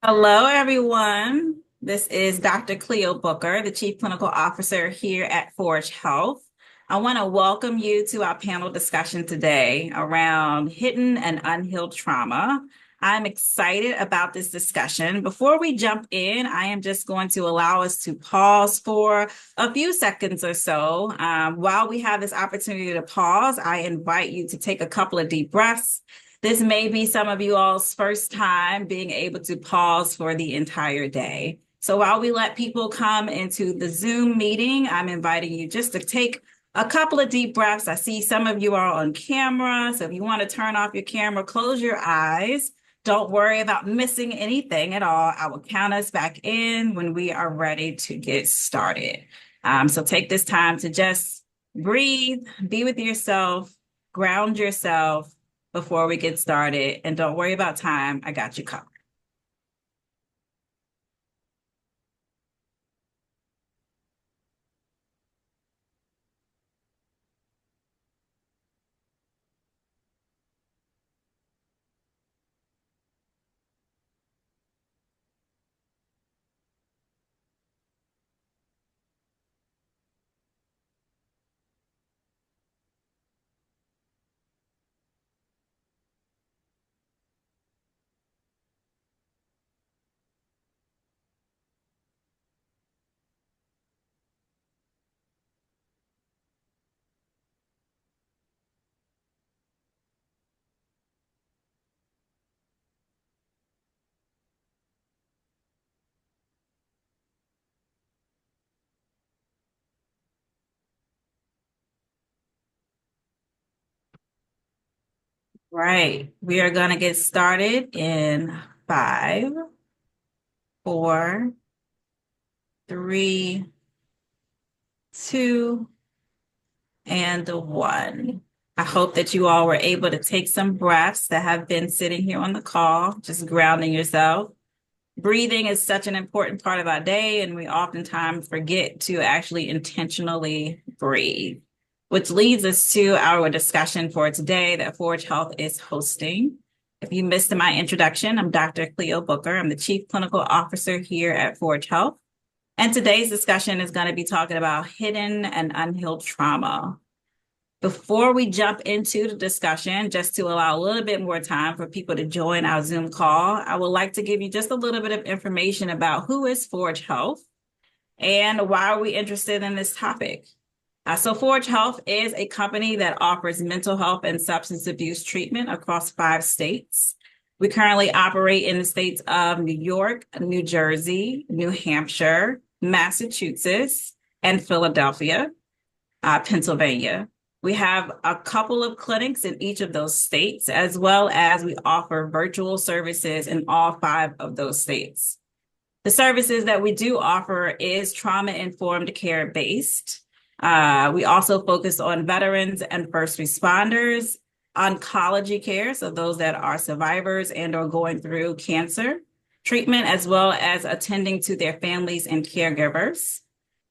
Hello, everyone. This is Dr. Cleo Booker, the Chief Clinical Officer here at Forge Health. I want to welcome you to our panel discussion today around hidden and unhealed trauma. I'm excited about this discussion. Before we jump in, I am just going to allow us to pause for a few seconds or so. While we have this opportunity to pause, I invite you to take a couple of deep breaths. This may be some of you all's first time being able to pause for the entire day. So while we let people come into the Zoom meeting, I'm inviting you just to take a couple of deep breaths. I see some of you are on camera. So if you want to turn off your camera, close your eyes. Don't worry about missing anything at all. I will count us back in when we are ready to get started. So take this time to just breathe, be with yourself, ground yourself before we get started. And don't worry about time. I got you covered. Right. We are going to get started in five, four, three, two, and one. I hope that you all were able to take some breaths that have been sitting here on the call, just grounding yourself. Breathing is such an important part of our day, and we oftentimes forget to actually intentionally breathe, which leads us to our discussion for today that Forge Health is hosting. If you missed my introduction, I'm Dr. Cleo Booker. I'm the Chief Clinical Officer here at Forge Health. And today's discussion is going to be talking about hidden and unhealed trauma. Before we jump into the discussion, just to allow a little bit more time for people to join our Zoom call, I would like to give you just a little bit of information about who is Forge Health and why are we interested in this topic. So Forge Health is a company that offers mental health and substance abuse treatment across 5 states. We currently operate in the states of New York, New Jersey, New Hampshire, Massachusetts, and Philadelphia, Pennsylvania. We have a couple of clinics in each of those states, as well as we offer virtual services in all 5 of those states. The services that we do offer is trauma-informed care based. We also focus on veterans and first responders, oncology care, so those that are survivors and are going through cancer treatment, as well as attending to their families and caregivers.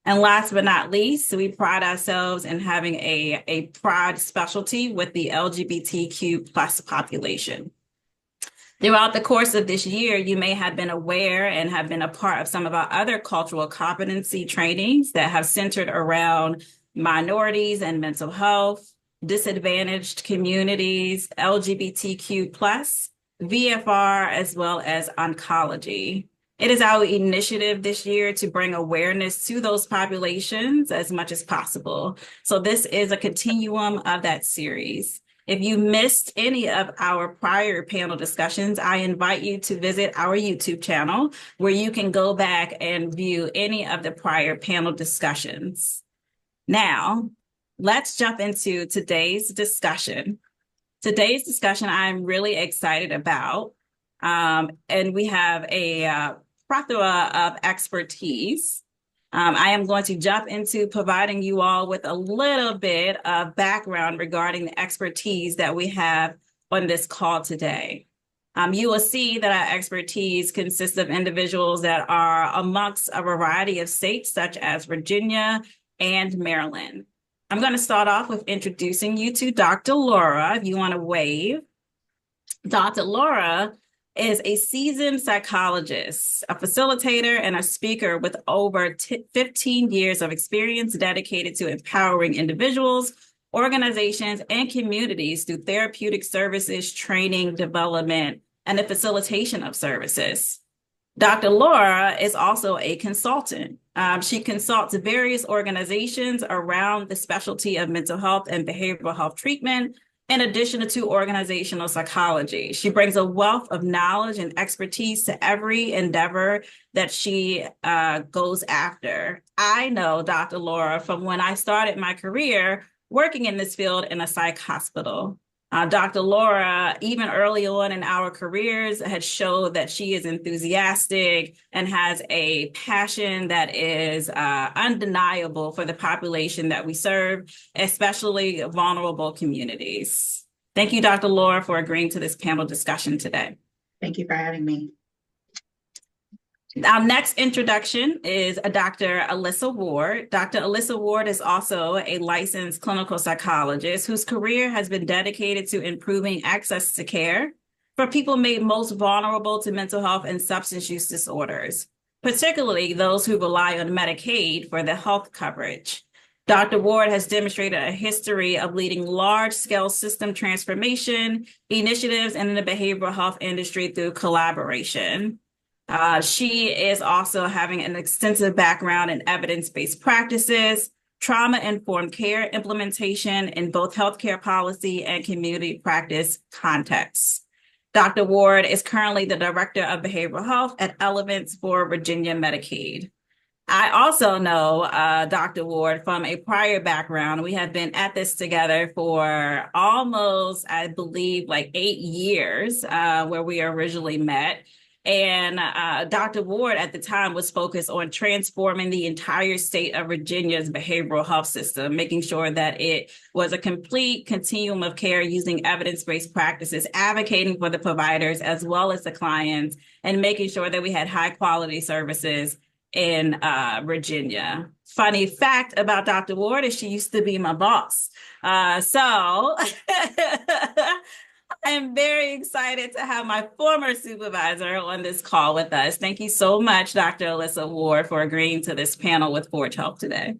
And last but not least, we pride ourselves in having a pride specialty with the LGBTQ plus population. Throughout the course of this year, you may have been aware and have been a part of some of our other cultural competency trainings that have centered around minorities and mental health, disadvantaged communities, LGBTQ plus, VFR, as well as oncology. It is our initiative this year to bring awareness to those populations as much as possible. So this is a continuum of that series. If you missed any of our prior panel discussions, I invite you to visit our YouTube channel where you can go back and view any of the prior panel discussions. Now, let's jump into today's discussion. Today's discussion I'm really excited about, and we have a plethora of expertise. I am going to jump into providing you all with a little bit of background regarding the expertise that we have on this call today. You will see that our expertise consists of individuals that are amongst a variety of states, such as Virginia and Maryland. I'm going to start off with introducing you to Dr. Laura, if you want to wave. Dr. Laura is a seasoned psychologist, a facilitator, and a speaker with over 15 years of experience dedicated to empowering individuals, organizations, and communities through therapeutic services, training, development, and the facilitation of services. Dr. Laura is also a consultant. She consults various organizations around the specialty of mental health and behavioral health treatment, in addition to organizational psychology. She brings a wealth of knowledge and expertise to every endeavor that she goes after. I know Dr. Laura from when I started my career working in this field in a psych hospital. Dr. Laura, even early on in our careers, had showed that she is enthusiastic and has a passion that is undeniable for the population that we serve, especially vulnerable communities. Thank you, Dr. Laura, for agreeing to this panel discussion today. Thank you for having me. Our next introduction is Dr. Alyssa Ward. Dr. Alyssa Ward is also a licensed clinical psychologist whose career has been dedicated to improving access to care for people made most vulnerable to mental health and substance use disorders, particularly those who rely on Medicaid for their health coverage. Dr. Ward has demonstrated a history of leading large-scale system transformation initiatives in the behavioral health industry through collaboration. She is also having an extensive background in evidence-based practices, trauma-informed care implementation in both healthcare policy and community practice contexts. Dr. Ward is currently the Director of Behavioral Health at Elevance for Virginia Medicaid. I also know Dr. Ward from a prior background. We have been at this together for almost, I believe, like 8 years, where we originally met. And Dr. Ward at the time was focused on transforming the entire state of Virginia's behavioral health system, making sure that it was a complete continuum of care using evidence-based practices, advocating for the providers as well as the clients, and making sure that we had high-quality services in Virginia. Funny fact about Dr. Ward is she used to be my boss. So I am very excited to have my former supervisor on this call with us. Thank you so much, Dr. Alyssa Ward, for agreeing to this panel with Forge Health today.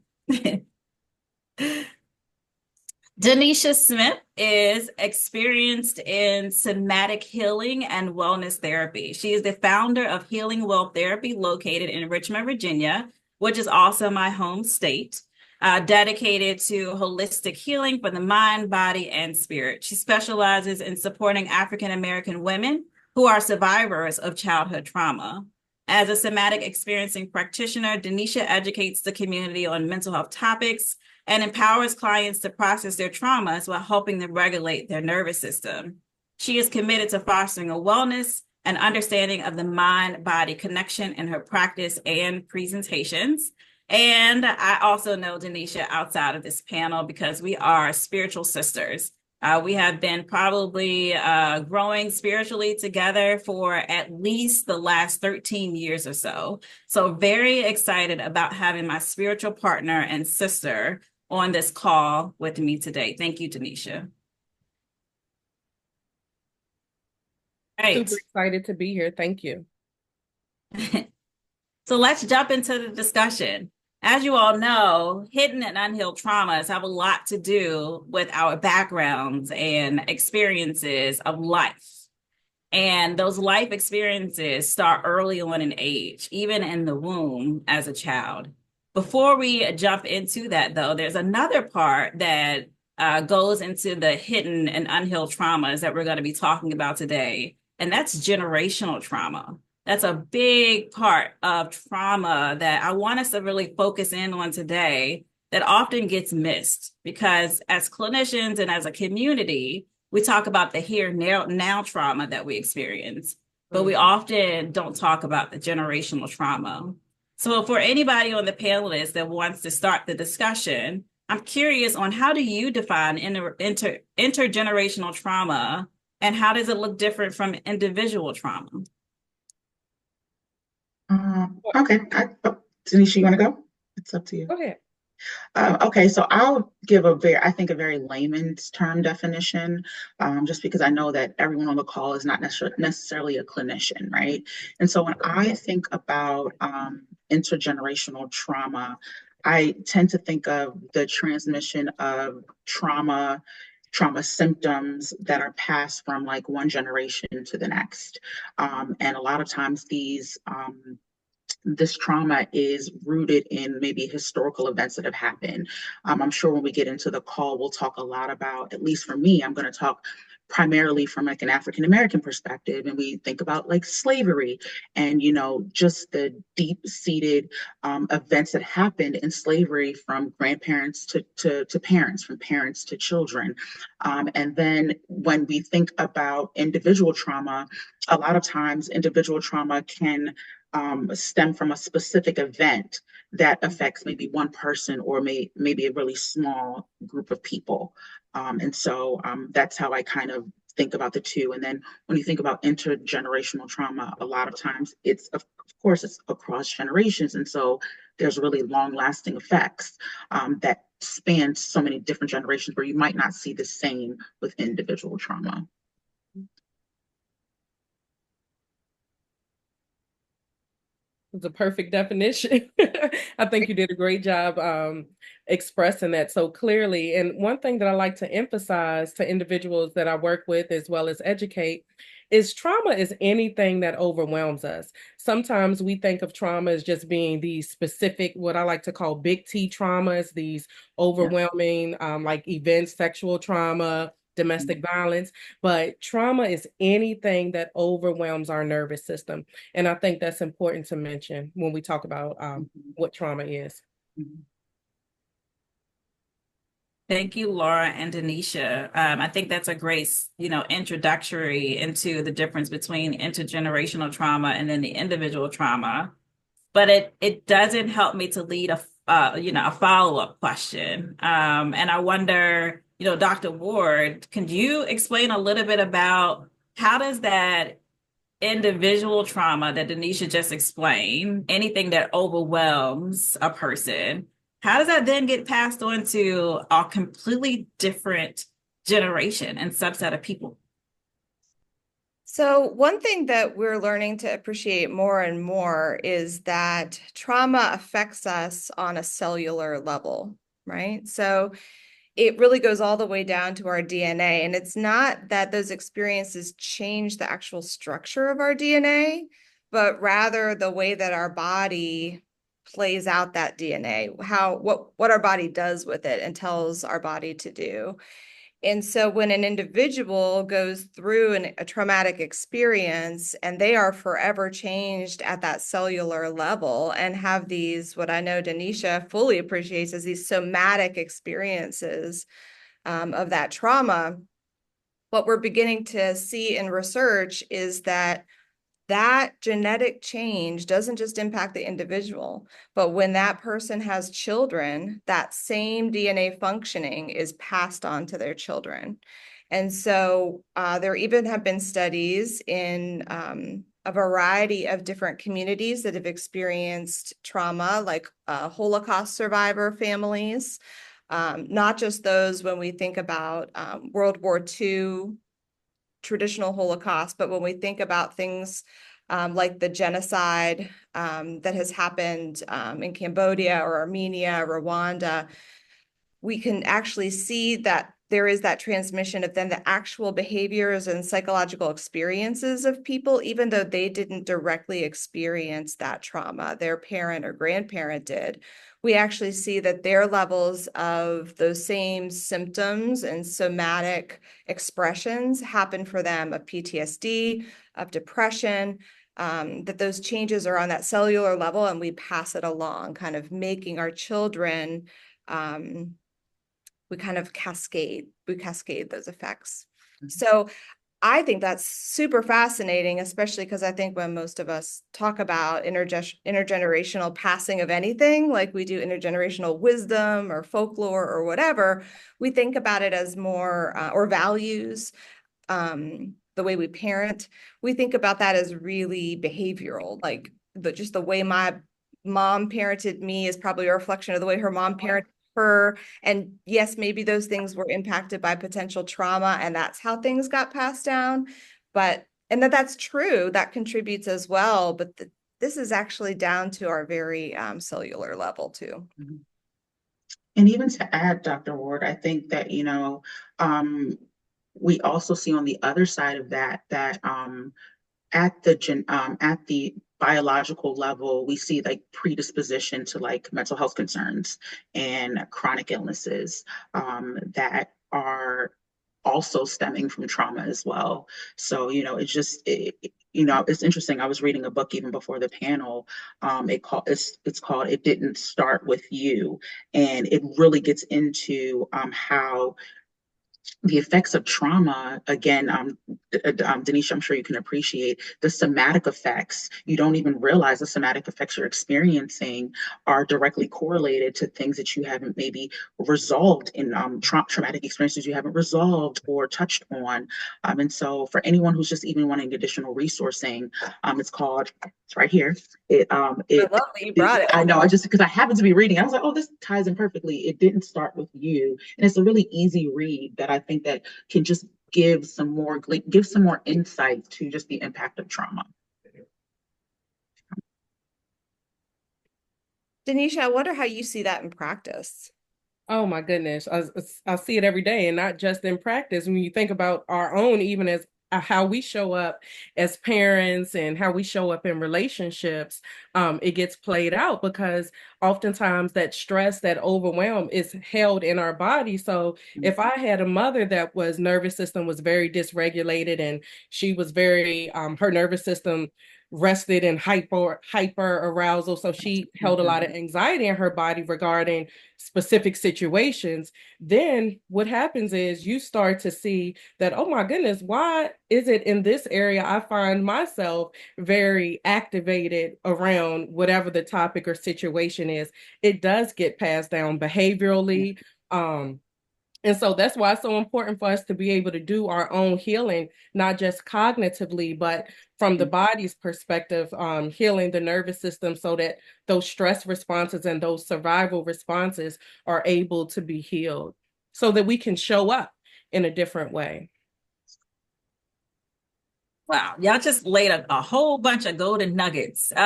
Denisha Smith is experienced in somatic healing and wellness therapy. She is the founder of Healing Well Therapy located in Richmond, Virginia, which is also my home state. Dedicated to holistic healing for the mind, body, and spirit. She specializes in supporting African American women who are survivors of childhood trauma. As a somatic experiencing practitioner, Denisha educates the community on mental health topics and empowers clients to process their traumas while helping them regulate their nervous system. She is committed to fostering a wellness and understanding of the mind-body connection in her practice and presentations. And I also know Denisha outside of this panel because we are spiritual sisters. We have been probably growing spiritually together for at least the last 13 years or so. So very excited about having my spiritual partner and sister on this call with me today. Thank you, Denisha. Right. Super excited to be here. Thank you. So let's jump into the discussion. As you all know, hidden and unhealed traumas have a lot to do with our backgrounds and experiences of life. And those life experiences start early on in age, even in the womb as a child. Before we jump into that, though, there's another part that goes into the hidden and unhealed traumas that we're going to be talking about today, and that's generational trauma. That's a big part of trauma that I want us to really focus in on today that often gets missed because as clinicians and as a community, we talk about the here now trauma that we experience, but we often don't talk about the generational trauma. So for anybody on the panelists that wants to start the discussion, I'm curious on how do you define intergenerational trauma and how does it look different from individual trauma? Okay. Denisha, you want to go? It's up to you. Go ahead. Okay, so I'll give I think, a very layman's term definition, just because I know that everyone on the call is not necessarily a clinician, right? And so when I think about intergenerational trauma, I tend to think of the transmission of trauma symptoms that are passed from like one generation to the next. And a lot of times this trauma is rooted in maybe historical events that have happened. I'm sure when we get into the call, we'll talk a lot about, at least for me, I'm going to talk primarily from like an African American perspective, and we think about like slavery and just the deep seated events that happened in slavery, from grandparents to parents, from parents to children. And then when we think about individual trauma, a lot of times individual trauma can stem from a specific event that affects maybe one person, or maybe a really small group of people. And so that's how I kind of think about the two. And then when you think about intergenerational trauma, a lot of times of course, it's across generations. And so there's really long lasting effects that span so many different generations, where you might not see the same with individual trauma. It's a perfect definition. I think you did a great job expressing that so clearly. And one thing that I like to emphasize to individuals that I work with as well as educate is trauma is anything that overwhelms us. Sometimes we think of trauma as just being these specific, what I like to call big T traumas, these Yeah. overwhelming like events, sexual trauma, domestic violence, but trauma is anything that overwhelms our nervous system. And I think that's important to mention when we talk about Mhm. what trauma is. Mhm. Thank you, Laura and Denisha. I think that's a great, introductory into the difference between intergenerational trauma and then the individual trauma. But it doesn't help me to lead a follow-up question. And I wonder, Dr. Ward, can you explain a little bit about how does that individual trauma that Denisha just explained, anything that overwhelms a person, how does that then get passed on to a completely different generation and subset of people? So, one thing that we're learning to appreciate more and more is that trauma affects us on a cellular level, right? So, it really goes all the way down to our DNA. And it's not that those experiences change the actual structure of our DNA, but rather the way that our body plays out that DNA, what our body does with it and tells our body to do. And so when an individual goes through a traumatic experience and they are forever changed at that cellular level and have these, what I know Denisha fully appreciates, is these somatic experiences of that trauma, what we're beginning to see in research is that genetic change doesn't just impact the individual, but when that person has children, that same DNA functioning is passed on to their children. And so there even have been studies in a variety of different communities that have experienced trauma, like Holocaust survivor families, not just those when we think about World War II traditional Holocaust, but when we think about things like the genocide that has happened in Cambodia or Armenia, Rwanda, we can actually see that there is that transmission of then the actual behaviors and psychological experiences of people, even though they didn't directly experience that trauma, their parent or grandparent did. We actually see that their levels of those same symptoms and somatic expressions happen for them of PTSD, of depression, that those changes are on that cellular level and we pass it along, kind of making our children we cascade those effects. So I think that's super fascinating, especially because I think when most of us talk about intergenerational passing of anything, like we do intergenerational wisdom or folklore or whatever, we think about it as more, or values, the way we parent, we think about that as really behavioral, like just the way my mom parented me is probably a reflection of the way her mom parented her. And yes, maybe those things were impacted by potential trauma, and that's how things got passed down. But, and that's true, that contributes as well. But this is actually down to our very cellular level too. Mm-hmm. And even to add, Dr. Ward, I think that, we also see on the other side of that, at the biological level, we see like predisposition to like mental health concerns and chronic illnesses that are also stemming from trauma as well. So, it's interesting. I was reading a book even before the panel. It's called "It Didn't Start with You," and it really gets into how the effects of trauma, again, Denisha, I'm sure you can appreciate the somatic effects. You don't even realize the somatic effects you're experiencing are directly correlated to things that you haven't maybe resolved in traumatic experiences you haven't resolved or touched on. And so for anyone who's just even wanting additional resourcing, it's right here. I love that you brought it. I know, because I happened to be reading, I was like, oh, this ties in perfectly. It Didn't Start with You. And it's a really easy read that I think that can just give some more insight to just the impact of trauma. Denisha, I wonder how you see that in practice. Oh my goodness. I see it every day, and not just in practice. When you think about our own, even as how we show up as parents and how we show up in relationships, it gets played out because oftentimes that stress, that overwhelm is held in our body. So if I had a mother that was nervous system was very dysregulated and she was very, her nervous system rested in hyper arousal, so she held a lot of anxiety in her body regarding specific situations, then what happens is you start to see that, oh my goodness, why is it in this area I find myself very activated around whatever the topic or situation is? It does get passed down behaviorally. And so that's why it's so important for us to be able to do our own healing, not just cognitively, but from the body's perspective, healing the nervous system so that those stress responses and those survival responses are able to be healed so that we can show up in a different way. Wow, y'all just laid a whole bunch of golden nuggets in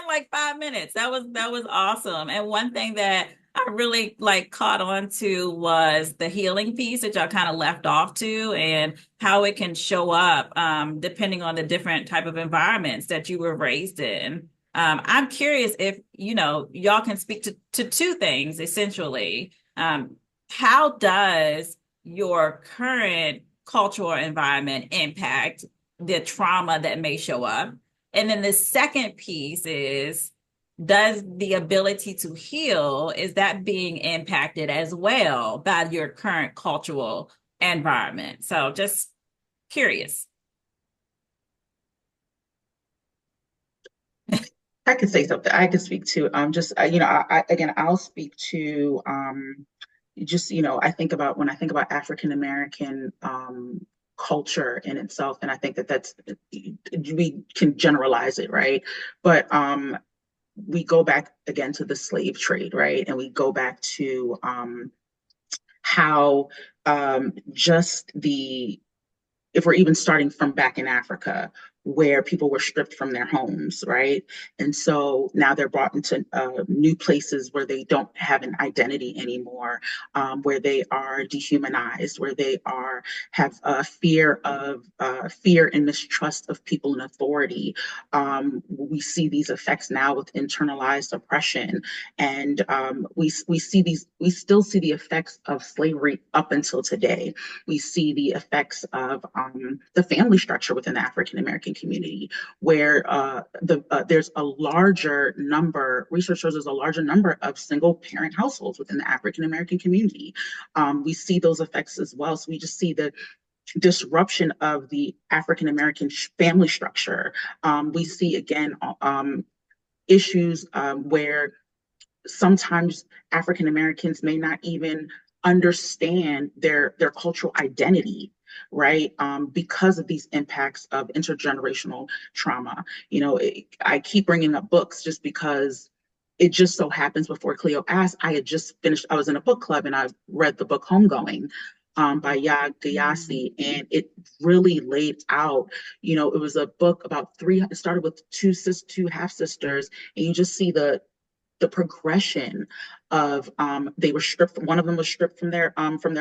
like 5 minutes. That was awesome. And one thing that I really like caught on to was the healing piece that y'all kind of left off to, and how it can show up depending on the different type of environments that you were raised in. I'm curious if y'all can speak to two things essentially. How does your current cultural environment impact the trauma that may show up? And then the second piece is, does the ability to heal, is that being impacted as well by your current cultural environment? So just curious. I can say something. I can speak to I'll speak to I think about when I think about African American culture in itself, and I think that's we can generalize it, right? But we go back again to the slave trade, right? And we go back to how just the if we're even starting from back in Africa, where people were stripped from their homes, right? And so now they're brought into new places where they don't have an identity anymore, where they are dehumanized, where they have a fear and mistrust of people in authority. We see these effects now with internalized oppression, and we still see the effects of slavery up until today. We see the effects of the family structure within the African American community, where there's a larger number, research shows there's a larger number of single parent households within the African American community. We see those effects as well. So we just see the disruption of the African American family structure. We see again issues where sometimes African Americans may not even understand their cultural identity. right? Because of these impacts of intergenerational trauma. I keep bringing up books just because it just so happens before Cleo asked, I was in a book club and I read the book Homegoing by Yaa Gyasi, and it really laid out, it was a book about it started with two half sisters, and you just see the progression of they were stripped, one of them was stripped from their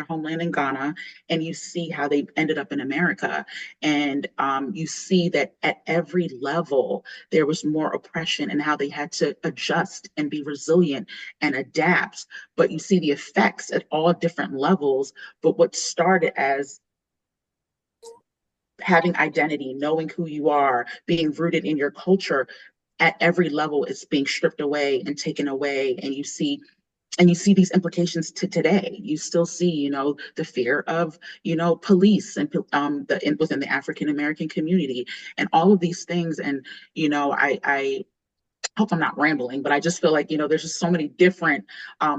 homeland in Ghana, and you see how they ended up in America, and you see that at every level there was more oppression and how they had to adjust and be resilient and adapt. But you see the effects at all different levels. But what started as having identity, knowing who you are, being rooted in your culture, at every level it's being stripped away and taken away, and you see these implications to today. You still see, the fear of, police and within the African American community, and all of these things. And I hope I'm not rambling, but I just feel like, there's just so many different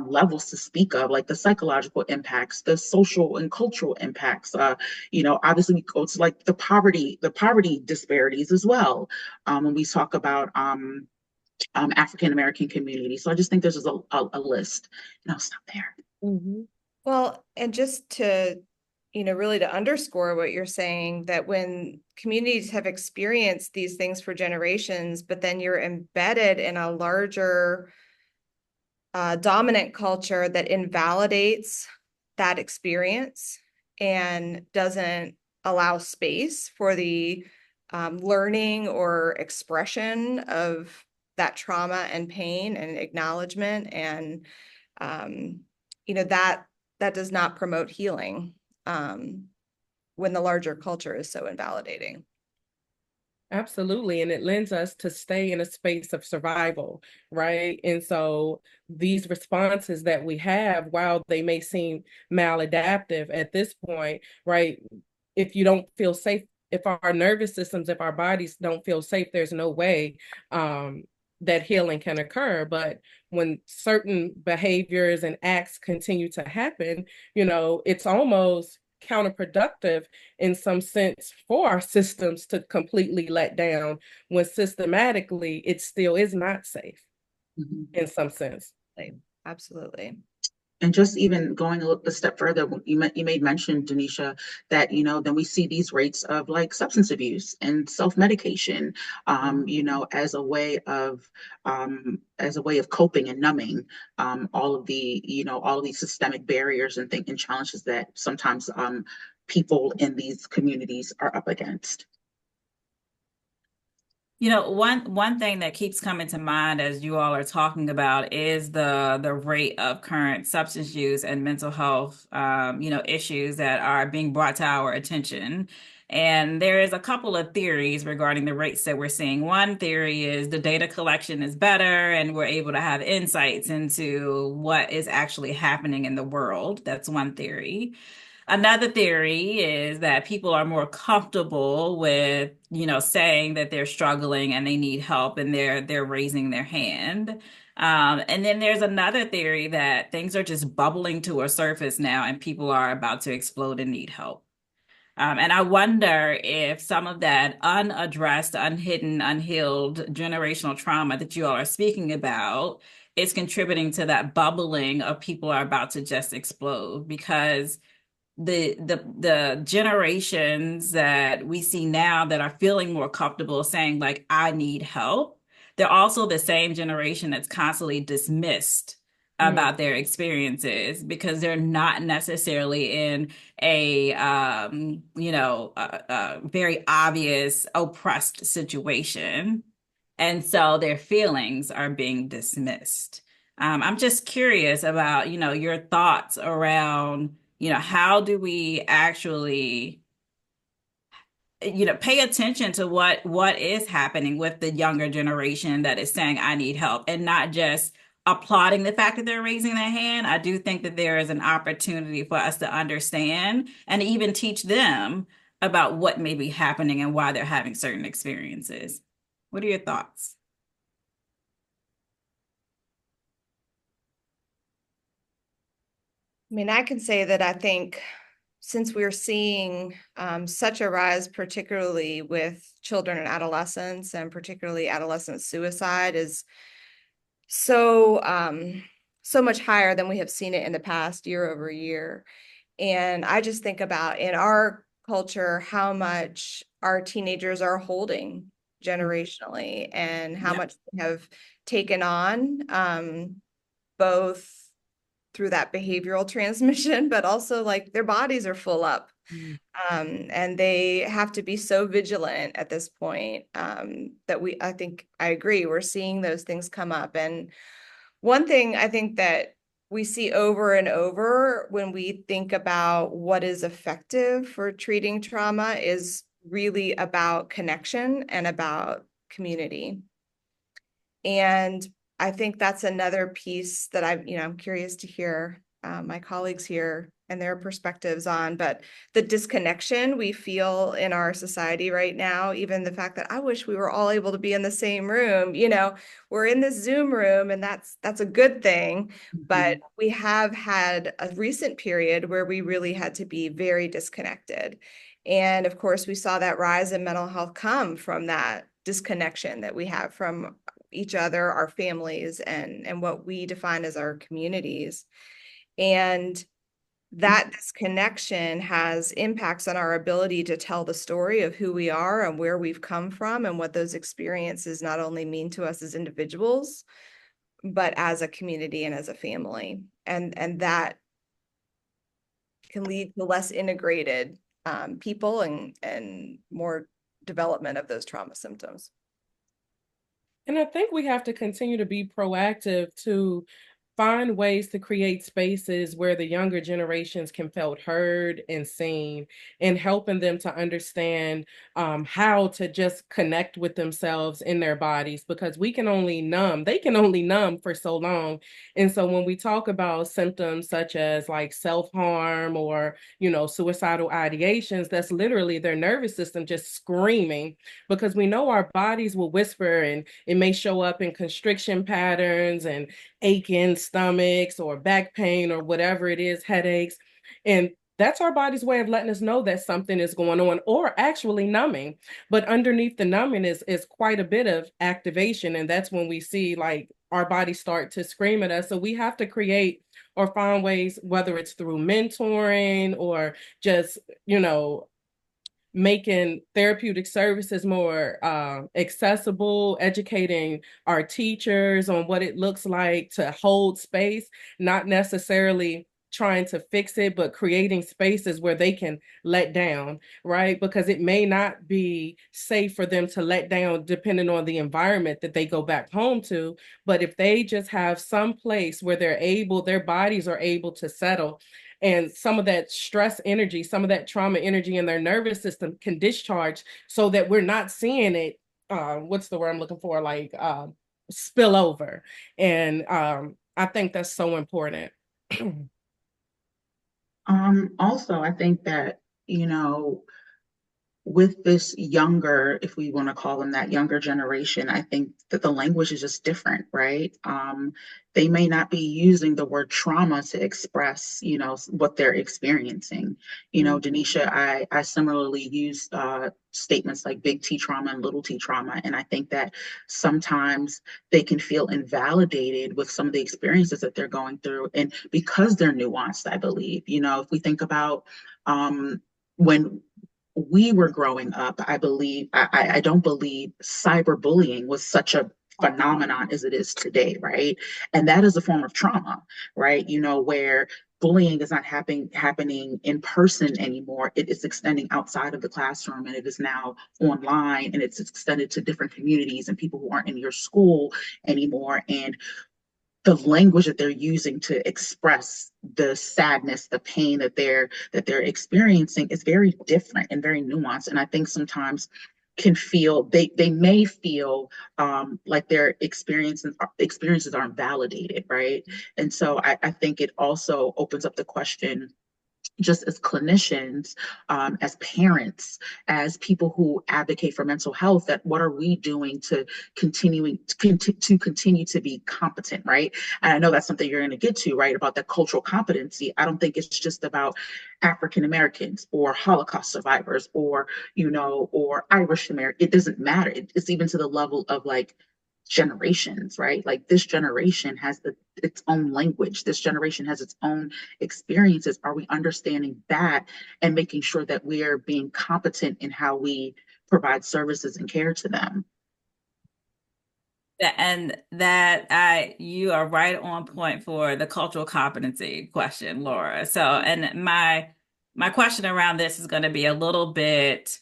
levels to speak of, like the psychological impacts, the social and cultural impacts. Obviously we go to like the poverty disparities as well, when we talk about African American community. So I just think there's just a list, and I'll stop there. Mm-hmm. Well, and just to, really to underscore what you're saying, that when communities have experienced these things for generations, but then you're embedded in a larger dominant culture that invalidates that experience and doesn't allow space for the learning or expression of that trauma and pain and acknowledgement, and that does not promote healing when the larger culture is so invalidating. Absolutely. And it lends us to stay in a space of survival, right? And so these responses that we have, while they may seem maladaptive at this point, right? If you don't feel safe, if our nervous systems, if our bodies don't feel safe, there's no way that healing can occur. But when certain behaviors and acts continue to happen, it's almost counterproductive in some sense for our systems to completely let down when systematically it still is not safe in some sense. Absolutely. And just even going a step further, you made mention, Denisha, that then we see these rates of like substance abuse and self-medication, as a way of coping and numbing all of these systemic barriers and challenges that sometimes people in these communities are up against. One thing that keeps coming to mind as you all are talking about is the rate of current substance use and mental health, issues that are being brought to our attention. And there is a couple of theories regarding the rates that we're seeing. One theory is the data collection is better and we're able to have insights into what is actually happening in the world. That's one theory. Another theory is that people are more comfortable with, saying that they're struggling and they need help and they're raising their hand. And then there's another theory that things are just bubbling to a surface now and people are about to explode and need help. And I wonder if some of that unaddressed, unhidden, unhealed generational trauma that you all are speaking about is contributing to that bubbling of people are about to just explode, because the generations that we see now that are feeling more comfortable saying like I need help, they're also the same generation that's constantly dismissed about their experiences because they're not necessarily in a very obvious oppressed situation, and so their feelings are being dismissed. I'm just curious about, your thoughts around, how do we actually, pay attention to what is happening with the younger generation that is saying, I need help, and not just applauding the fact that they're raising their hand. I do think that there is an opportunity for us to understand and even teach them about what may be happening and why they're having certain experiences. What are your thoughts? I mean, I can say that I think since we're seeing such a rise, particularly with children and adolescents, and particularly adolescent suicide is so much higher than we have seen it in the past year over year. And I just think about in our culture how much our teenagers are holding generationally and how Yeah. much they have taken on, both through that behavioral transmission, but also like their bodies are full up. Mm. And they have to be so vigilant at this point, that I think I agree, we're seeing those things come up. And one thing I think that we see over and over when we think about what is effective for treating trauma is really about connection and about community. And I think that's another piece that I'm curious to hear my colleagues here and their perspectives on, but the disconnection we feel in our society right now, even the fact that I wish we were all able to be in the same room, we're in this Zoom room and that's a good thing, but we have had a recent period where we really had to be very disconnected. And of course, we saw that rise in mental health come from that disconnection that we have from each other, our families, and what we define as our communities. And that disconnection has impacts on our ability to tell the story of who we are and where we've come from and what those experiences not only mean to us as individuals, but as a community and as a family. And that can lead to less integrated people and more development of those trauma symptoms. And I think we have to continue to be proactive to find ways to create spaces where the younger generations can feel heard and seen, and helping them to understand how to just connect with themselves in their bodies, because they can only numb for so long. And so when we talk about symptoms such as like self-harm or, suicidal ideations, that's literally their nervous system just screaming, because we know our bodies will whisper, and it may show up in constriction patterns and aching stomachs or back pain or whatever it is, headaches. And that's our body's way of letting us know that something is going on, or actually numbing. But underneath the numbing is quite a bit of activation. And that's when we see like our bodies start to scream at us. So we have to create or find ways, whether it's through mentoring or just, making therapeutic services more accessible, educating our teachers on what it looks like to hold space, not necessarily trying to fix it, but creating spaces where they can let down, right? Because it may not be safe for them to let down depending on the environment that they go back home to. But if they just have some place where their bodies are able to settle, and some of that stress energy, some of that trauma energy in their nervous system can discharge, so that we're not seeing it, what's the word I'm looking for, like spill over. And I think that's so important. Also, I think that, with this younger, if we want to call them that, younger generation, I think that the language is just different, right? They may not be using the word trauma to express, what they're experiencing. Denisha, I similarly use statements like big T trauma and little T trauma. And I think that sometimes they can feel invalidated with some of the experiences that they're going through. And because they're nuanced, I believe, if we think about when we were growing up, I don't believe cyberbullying was such a phenomenon as it is today, right? And that is a form of trauma, right? Where bullying is not happening in person anymore. It is extending outside of the classroom, and it is now online, and it's extended to different communities and people who aren't in your school anymore. And the language that they're using to express the sadness, the pain that they're experiencing is very different and very nuanced. And I think sometimes they may feel like their experiences aren't validated, right? And so I think it also opens up the question just as clinicians, as parents, as people who advocate for mental health, that what are we doing to continue to be competent, right? And I know that's something you're going to get to, right, about that cultural competency. I don't think it's just about African Americans or Holocaust survivors or, or Irish American. It doesn't matter. It's even to the level of like generations, right? Like this generation has its own language. This generation has its own experiences. Are we understanding that and making sure that we are being competent in how we provide services and care to them? And that you are right on point for the cultural competency question, Laura. So, and my question around this is going to be a little bit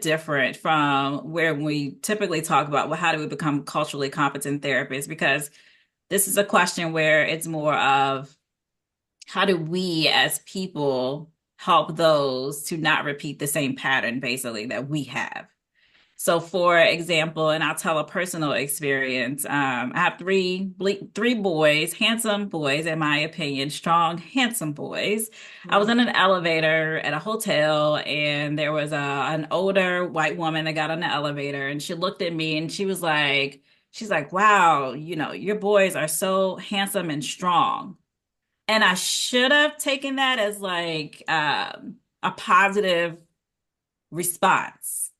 different from where we typically talk about, well, how do we become culturally competent therapists? Because this is a question where it's more of how do we as people help those to not repeat the same pattern basically that we have. So, for example, and I'll tell a personal experience. I have three boys, handsome boys, in my opinion, strong, handsome boys. I was in an elevator at a hotel, and there was an older white woman that got on the elevator, and she looked at me, and she's like, "Wow, your boys are so handsome and strong." And I should have taken that as like a positive response,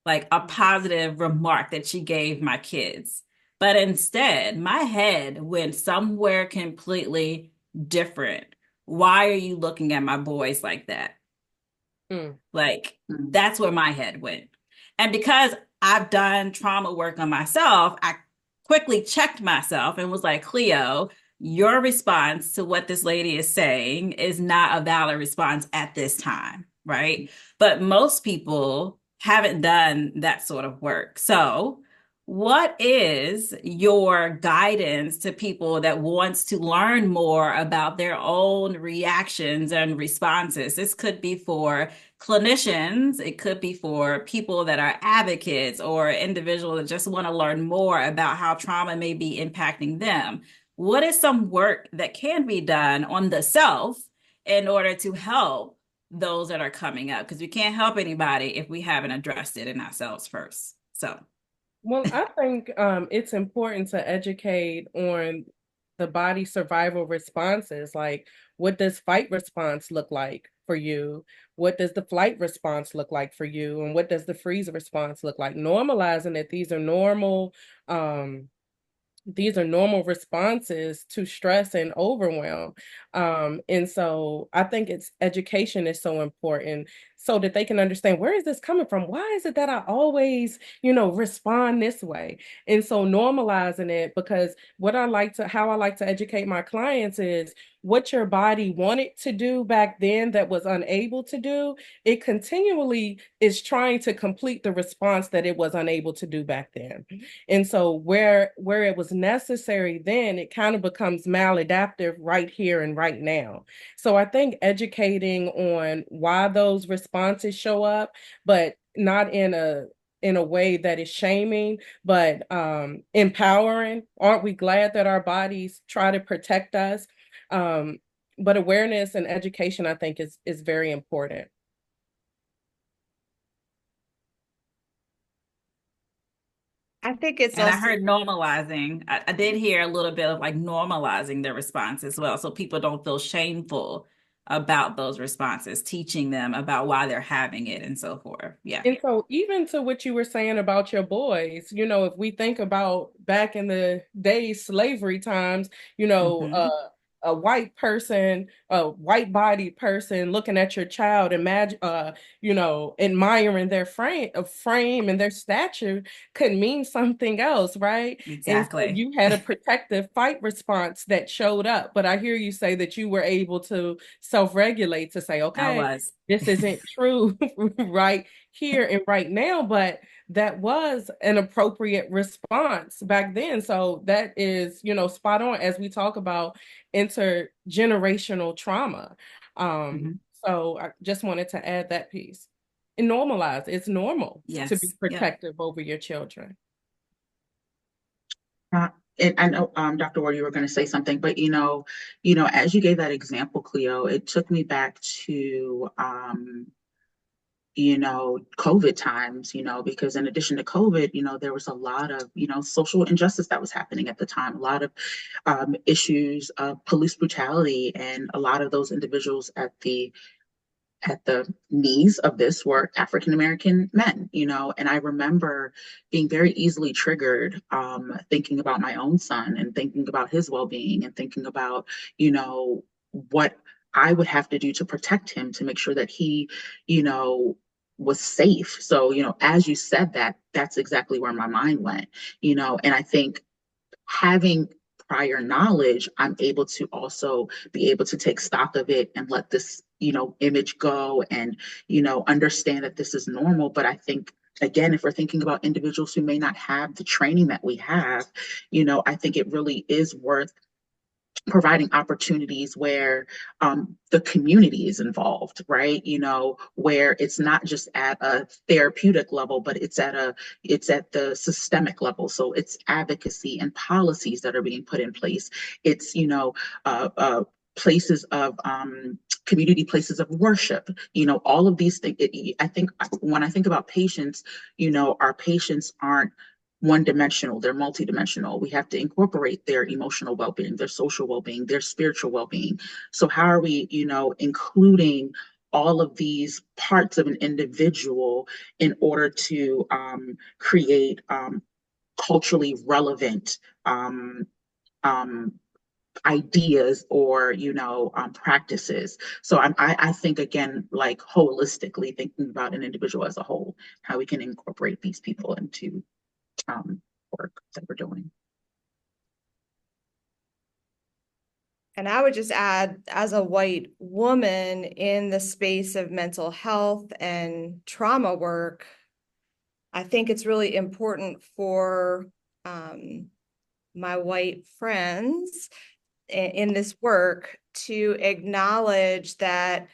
like a positive remark that she gave my kids. But instead, my head went somewhere completely different. Why are you looking at my boys like that? Mm. Like, that's where my head went. And because I've done trauma work on myself, I quickly checked myself and was like, Cleo, your response to what this lady is saying is not a valid response at this time, right? But most people haven't done that sort of work. So, what is your guidance to people that wants to learn more about their own reactions and responses? This could be for clinicians, it could be for people that are advocates or individuals that just want to learn more about how trauma may be impacting them. What is some work that can be done on the self in order to help those that are coming up? Because we can't help anybody if we haven't addressed it in ourselves first. So, Well, I think it's important to educate on the body survival responses. Like, what does fight response look like for you? What does the flight response look like for you? And what does the freeze response look like? Normalizing that these are normal responses to stress and overwhelm. And so I think it's education is so important so that they can understand, where is this coming from? Why is it that I always, respond this way? And so normalizing it, because how I like to educate my clients is what your body wanted to do back then that was unable to do, it continually is trying to complete the response that it was unable to do back then. And so where it was necessary then, it kind of becomes maladaptive right here and right now. So I think educating on why those responses show up, but not in a way that is shaming, but empowering. Aren't we glad that our bodies try to protect us? Um, but awareness and education, I think, is very important. I think it's and I also heard normalizing. I did hear a little bit of like normalizing the response as well. So people don't feel shameful about those responses, teaching them about why they're having it and so forth. Yeah. And so, even to what you were saying about your boys, if we think about back in the days, slavery times, Hmm. a white person, a white bodied person looking at your child, imagine, admiring their frame and their stature could mean something else, right? And so Exactly. you had a protective fight response that showed up. But I hear you say that you were able to self-regulate to say, I okay, was. this isn't true, right here and right now, but that was an appropriate response back then. So that is, spot on as we talk about intergenerational trauma. Um, Hmm. so I just wanted to add that piece. And normalize, it's normal to be Yes. Yep. protective over your children. Uh, and I know, Dr. Ward, you were going to say something, but as you gave that example, Cleo, it took me back to, COVID times, because in addition to COVID, there was a lot of, social injustice that was happening at the time, a lot of issues of police brutality, and a lot of those individuals at the knees of this were African American men, and I remember being very easily triggered, thinking about my own son and thinking about his well-being and thinking about, what I would have to do to protect him, to make sure that he, was safe. So, as you said that, that's exactly where my mind went, and I think having prior knowledge, I'm able to also be able to take stock of it and let this, image go, and, understand that this is normal. But I think, again, if we're thinking about individuals who may not have the training that we have, I think it really is worth providing opportunities where the community is involved, right? Where it's not just at a therapeutic level, but it's at the systemic level. So it's advocacy and policies that are being put in place. It's places of community places of worship. All of these things. I think when I think about patients, our patients aren't one-dimensional, they're multidimensional. We have to incorporate their emotional well-being, their social well-being, their spiritual well-being. So how are we, including all of these parts of an individual in order to create culturally relevant ideas or practices. So I think, again, like holistically thinking about an individual as a whole, how we can incorporate these people into work that we're doing. And I would just add, as a white woman in the space of mental health and trauma work, I think it's really important for my white friends in this work to acknowledge that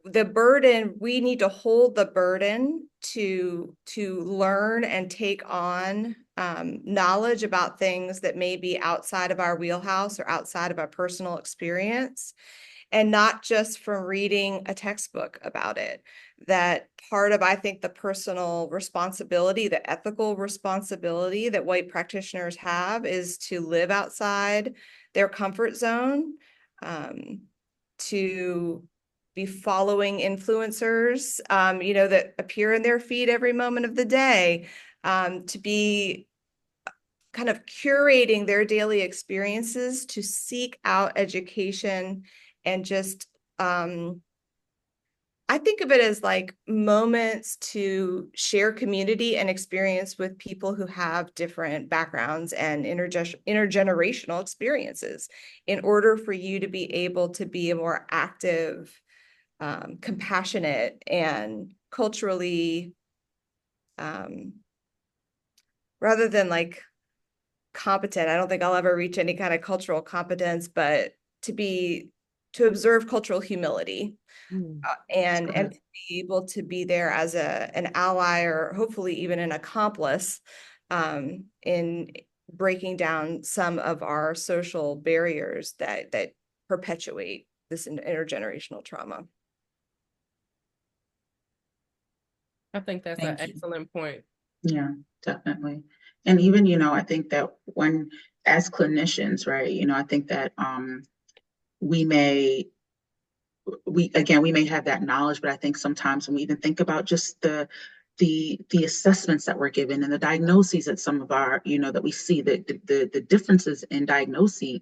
the burden, we need to hold the burden to learn and take on knowledge about things that may be outside of our wheelhouse or outside of our personal experience, and not just from reading a textbook about it. That part of, I think, the personal responsibility, the ethical responsibility that white practitioners have is to live outside their comfort zone, to be following influencers, that appear in their feed every moment of the day, to be kind of curating their daily experiences, to seek out education, and just, I think of it as like moments to share community and experience with people who have different backgrounds and intergenerational experiences, in order for you to be able to be a more active, compassionate, and culturally, rather than like competent. I don't think I'll ever reach any kind of cultural competence, but to observe cultural humility, and to be able to be there as an ally, or hopefully even an accomplice, in breaking down some of our social barriers that perpetuate this intergenerational trauma. I think that's an excellent point. Yeah, definitely. And even, I think that when, as clinicians, right, I think that we may have that knowledge, but I think sometimes when we even think about just the assessments that we're given and the diagnoses that some of our, that we see, the differences in diagnosing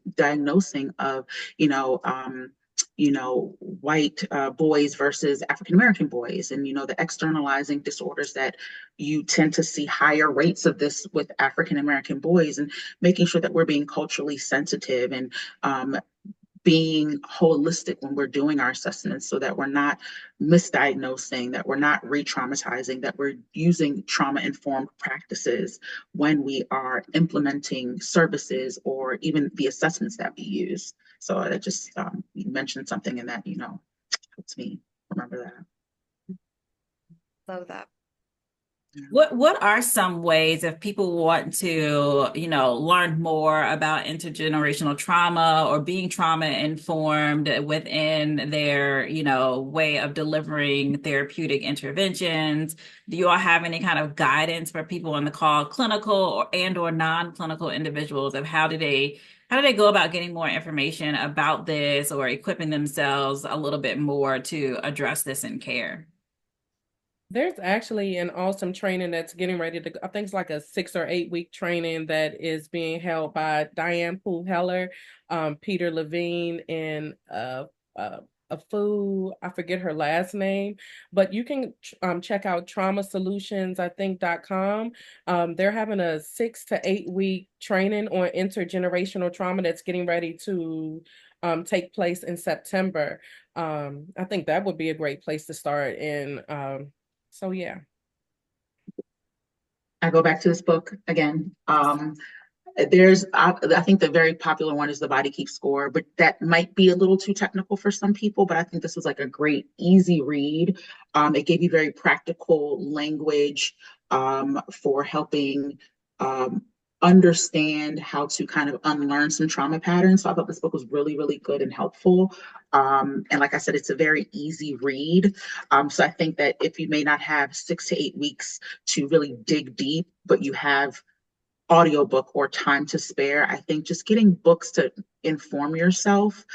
of, white boys versus African American boys, and the externalizing disorders that you tend to see higher rates of this with African American boys, and making sure that we're being culturally sensitive and being holistic when we're doing our assessments, so that we're not misdiagnosing, that we're not re-traumatizing, that we're using trauma-informed practices when we are implementing services or even the assessments that we use. So I just you mentioned something in that, helps me remember that. Love that. What are some ways if people want to, learn more about intergenerational trauma or being trauma informed within their, way of delivering therapeutic interventions? Do you all have any kind of guidance for people on the call, clinical or non-clinical individuals of how do they go about getting more information about this or equipping themselves a little bit more to address this in care? There's actually an awesome training that's getting ready to, I think it's like a 6 or 8 week training that is being held by Diane Poole Heller, Peter Levine, and a fool, I forget her last name, but you can check out traumasolutions, I think.com. They're having a 6 to 8 week training on intergenerational trauma that's getting ready to take place in September. I think that would be a great place to start. And so yeah. I go back to this book again. I think the very popular one is The Body Keeps Score, but that might be a little too technical for some people. But I think this was like a great, easy read. It gave you very practical language for helping um, understand how to kind of unlearn some trauma patterns. So I thought this book was really, really good and helpful. And like I said, it's a very easy read. So I think that if you may not have 6 to 8 weeks to really dig deep, but you have audiobook or time to spare, I think just getting books to inform yourself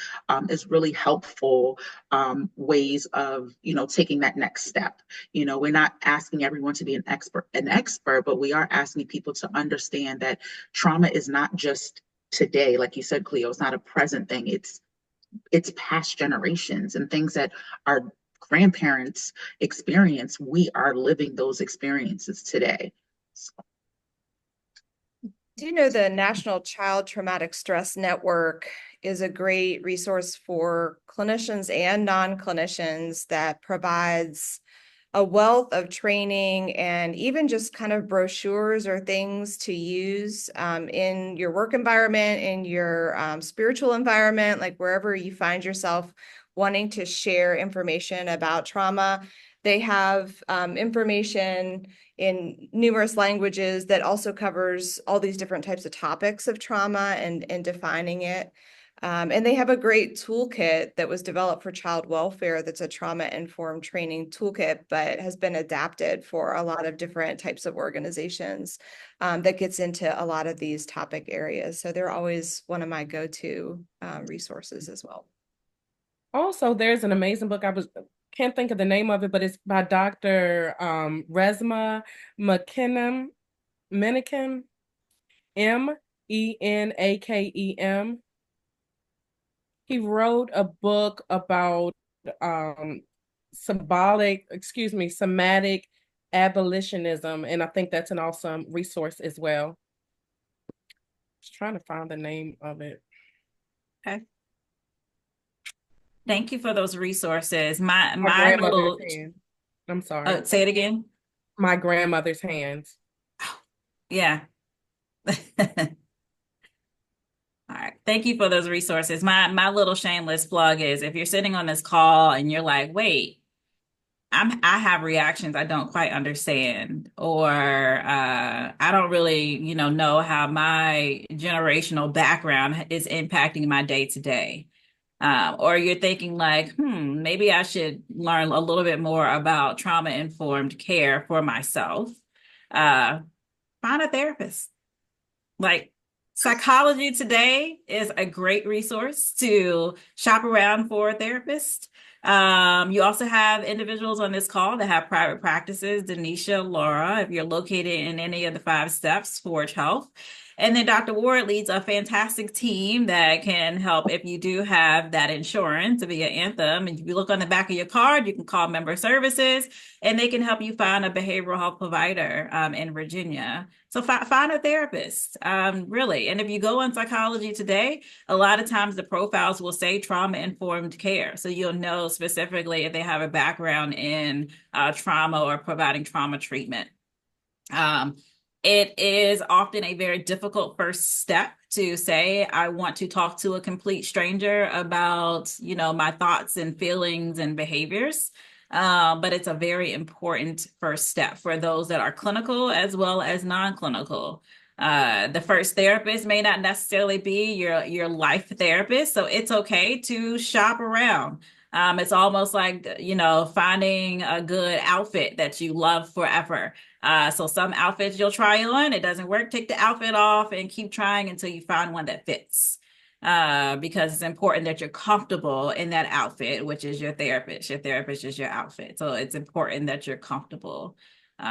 is really helpful ways of taking that next step. We're not asking everyone to be an expert, but we are asking people to understand that trauma is not just today, like you said, Cleo. It's not a present thing. It's past generations and things that our grandparents experience. We are living those experiences today. So, Do you know the National Child Traumatic Stress Network is a great resource for clinicians and non-clinicians that provides a wealth of training and even just kind of brochures or things to use in your work environment, in your spiritual environment, like wherever you find yourself wanting to share information about trauma. They have information in numerous languages that also covers all these different types of topics of trauma and defining it. And they have a great toolkit that was developed for child welfare that's a trauma-informed training toolkit, but has been adapted for a lot of different types of organizations that gets into a lot of these topic areas. So they're always one of my go-to resources as well. Also, there's an amazing book. Can't think of the name of it, but it's by Dr. Resma McKinnon, Menikin, Menakem. He wrote a book about somatic abolitionism, and I think that's an awesome resource as well. Just trying to find the name of it. Okay. Thank you for those resources. My grandmother's little hand. I'm sorry. say it again. My grandmother's hands. Yeah. All right. Thank you for those resources. My little shameless plug is if you're sitting on this call and you're like, wait, I have reactions I don't quite understand, or I don't really, know how my generational background is impacting my day to day. Or you're thinking like, maybe I should learn a little bit more about trauma-informed care for myself. Uh, Find a therapist. Like Psychology Today is a great resource to shop around for a therapist. You also have individuals on this call that have private practices, Denisha, Laura, if you're located in any of the 5 steps, Forge Health. And then Dr. Ward leads a fantastic team that can help if you do have that insurance via Anthem. And if you look on the back of your card, you can call member services and they can help you find a behavioral health provider in Virginia. So find a therapist, really. And if you go on Psychology Today, a lot of times the profiles will say trauma-informed care. So you'll know specifically if they have a background in trauma or providing trauma treatment. It is often a very difficult first step to say, I want to talk to a complete stranger about, my thoughts and feelings and behaviors. but it's a very important first step for those that are clinical as well as non-clinical. The first therapist may not necessarily be your life therapist, so it's okay to shop around. It's almost like, finding a good outfit that you love forever. So some outfits you'll try on, it doesn't work, take the outfit off and keep trying until you find one that fits. Because it's important that you're comfortable in that outfit, which is your therapist. Your therapist is your outfit. So it's important that you're comfortable.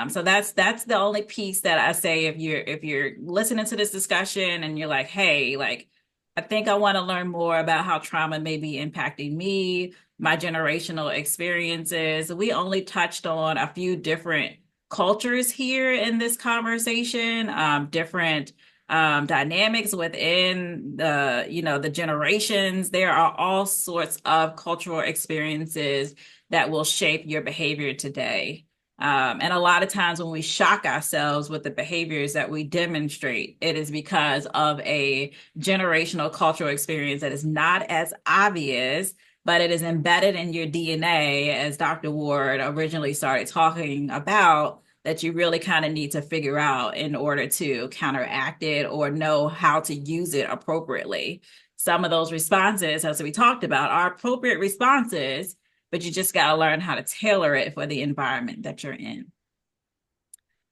So that's the only piece that I say if you're listening to this discussion and you're like, hey, like I think I want to learn more about how trauma may be impacting me, my generational experiences. We only touched on a few different cultures here in this conversation, different dynamics within the generations. There are all sorts of cultural experiences that will shape your behavior today. And a lot of times when we shock ourselves with the behaviors that we demonstrate, it is because of a generational cultural experience that is not as obvious, but it is embedded in your DNA, as Dr. Ward originally started talking about, that you really kind of need to figure out in order to counteract it or know how to use it appropriately. Some of those responses, as we talked about, are appropriate responses, but you just got to learn how to tailor it for the environment that you're in.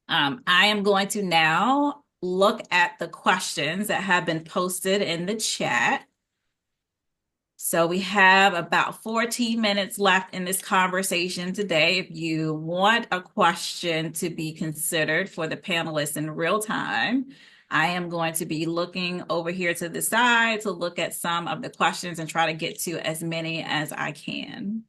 I am going to now look at the questions that have been posted in the chat. So we have about 14 minutes left in this conversation today. If you want a question to be considered for the panelists in real time, I am going to be looking over here to the side to look at some of the questions and try to get to as many as I can.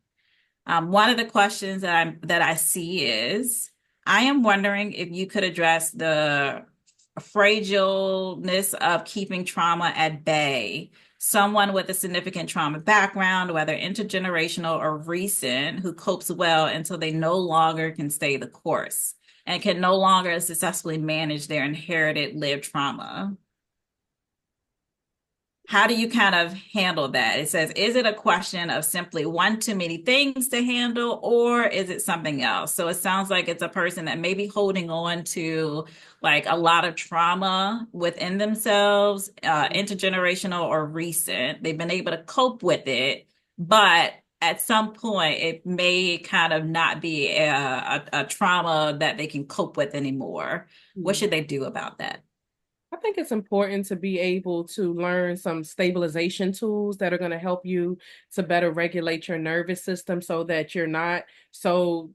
One of the questions that I see is, I am wondering if you could address the fragileness of keeping trauma at bay. Someone with a significant trauma background, whether intergenerational or recent, who copes well until they no longer can stay the course and can no longer successfully manage their inherited lived trauma. How do you kind of handle that? It says, is it a question of simply one too many things to handle, or is it something else? So it sounds like it's a person that may be holding on to like a lot of trauma within themselves, intergenerational or recent. They've been able to cope with it, but at some point it may kind of not be a trauma that they can cope with anymore. What should they do about that? I think it's important to be able to learn some stabilization tools that are going to help you to better regulate your nervous system so that you're not so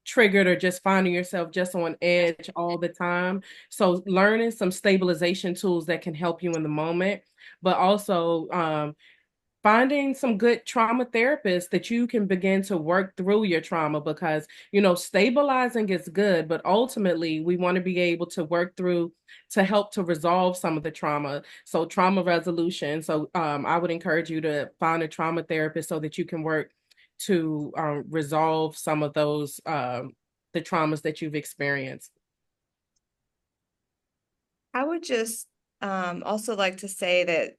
triggered or just finding yourself just on edge all the time. So learning some stabilization tools that can help you in the moment, but also finding some good trauma therapists that you can begin to work through your trauma, because stabilizing is good, but ultimately we want to be able to work through to help to resolve some of the trauma. So trauma resolution. So I would encourage you to find a trauma therapist so that you can work to resolve some of those the traumas that you've experienced. I would just also like to say that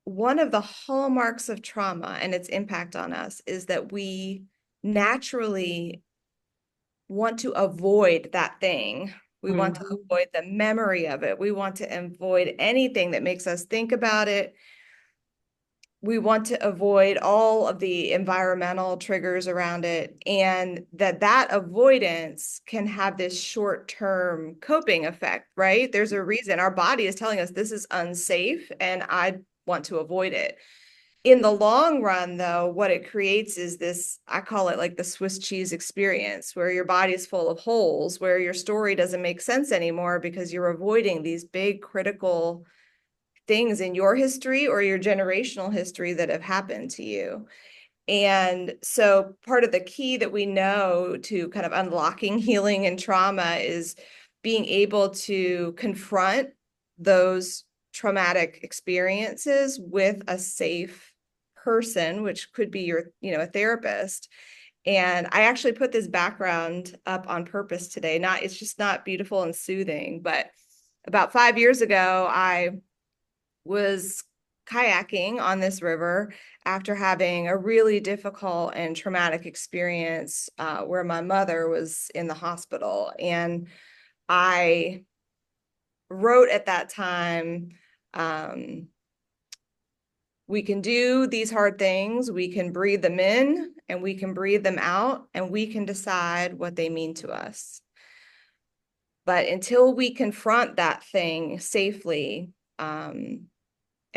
one of the hallmarks of trauma and its impact on us is that we naturally want to avoid that thing. We want to avoid the memory of it. We want to avoid anything that makes us think about it. We want to avoid all of the environmental triggers around it, and that avoidance can have this short-term coping effect, right? There's a reason our body is telling us this is unsafe and I want to avoid it. In the long run, though, what it creates is this, I call it like the Swiss cheese experience, where your body is full of holes, where your story doesn't make sense anymore because you're avoiding these big critical things in your history or your generational history that have happened to you. And so part of the key that we know to kind of unlocking healing and trauma is being able to confront those traumatic experiences with a safe person, which could be a therapist. And I actually put this background up on purpose today. It's just not beautiful and soothing, but about 5 years ago, I was kayaking on this river after having a really difficult and traumatic experience where my mother was in the hospital. And I wrote at that time, we can do these hard things, we can breathe them in and we can breathe them out, and we can decide what they mean to us. But until we confront that thing safely,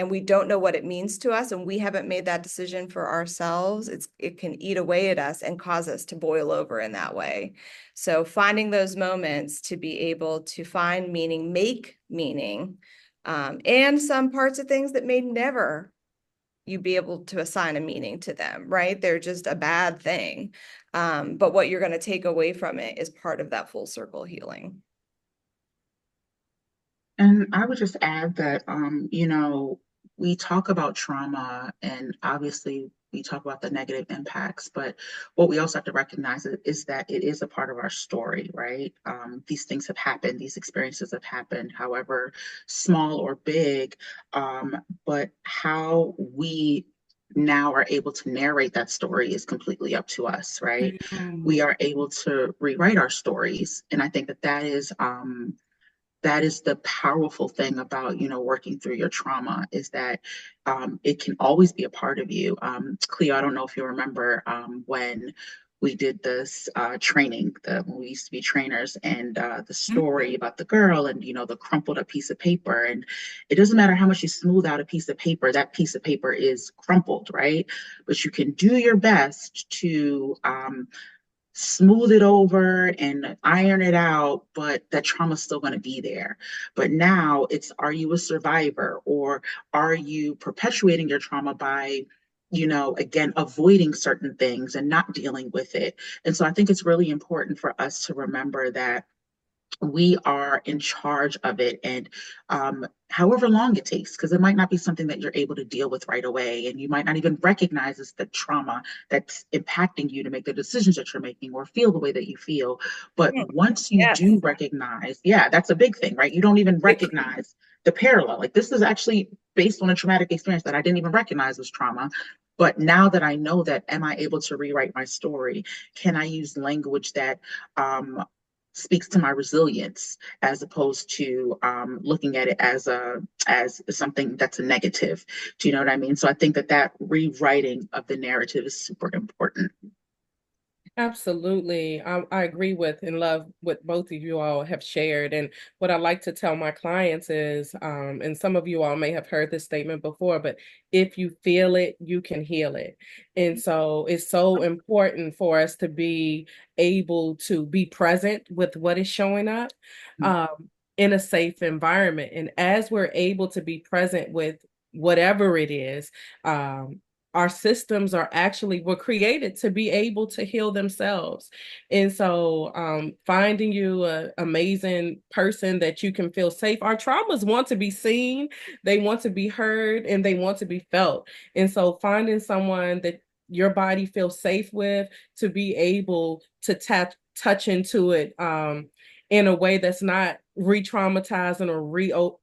and we don't know what it means to us, and we haven't made that decision for ourselves, it can eat away at us and cause us to boil over in that way. So finding those moments to be able to find meaning, make meaning, and some parts of things that may never you be able to assign a meaning to them, right? They're just a bad thing. But what you're going to take away from it is part of that full circle healing. And I would just add that, we talk about trauma and obviously we talk about the negative impacts, but what we also have to recognize is that it is a part of our story, right? These things have happened, these experiences have happened, however small or big, but how we now are able to narrate that story is completely up to us, right? We are able to rewrite our stories. And I think that is the powerful thing about working through your trauma, is that it can always be a part of you. Cleo, I don't know if you remember when we did this training, when we used to be trainers, and the story about the girl and the crumpled up piece of paper. And it doesn't matter how much you smooth out a piece of paper, that piece of paper is crumpled, right? But you can do your best to smooth it over and iron it out, but that trauma's still going to be there. But now it's, are you a survivor, or are you perpetuating your trauma by, again, avoiding certain things and not dealing with it? And so I think it's really important for us to remember that we are in charge of it. And however long it takes, because it might not be something that you're able to deal with right away, and you might not even recognize it's the trauma that's impacting you to make the decisions that you're making or feel the way that you feel. But once you Yes. do recognize, yeah, that's a big thing, right? You don't even recognize the parallel. Like, this is actually based on a traumatic experience that I didn't even recognize was trauma. But now that I know that, am I able to rewrite my story? Can I use language that speaks to my resilience, as opposed to looking at it as something that's a negative? Do you know what I mean? So I think that rewriting of the narrative is super important. Absolutely. I agree with and love what both of you all have shared. And what I like to tell my clients is, and some of you all may have heard this statement before, but if you feel it, you can heal it. And so it's so important for us to be able to be present with what is showing up in a safe environment. And as we're able to be present with whatever it is, our systems were created to be able to heal themselves. And so finding you an amazing person that you can feel safe. Our traumas want to be seen, they want to be heard, and they want to be felt. And so finding someone that your body feels safe with, to be able to touch into it in a way that's not re-traumatizing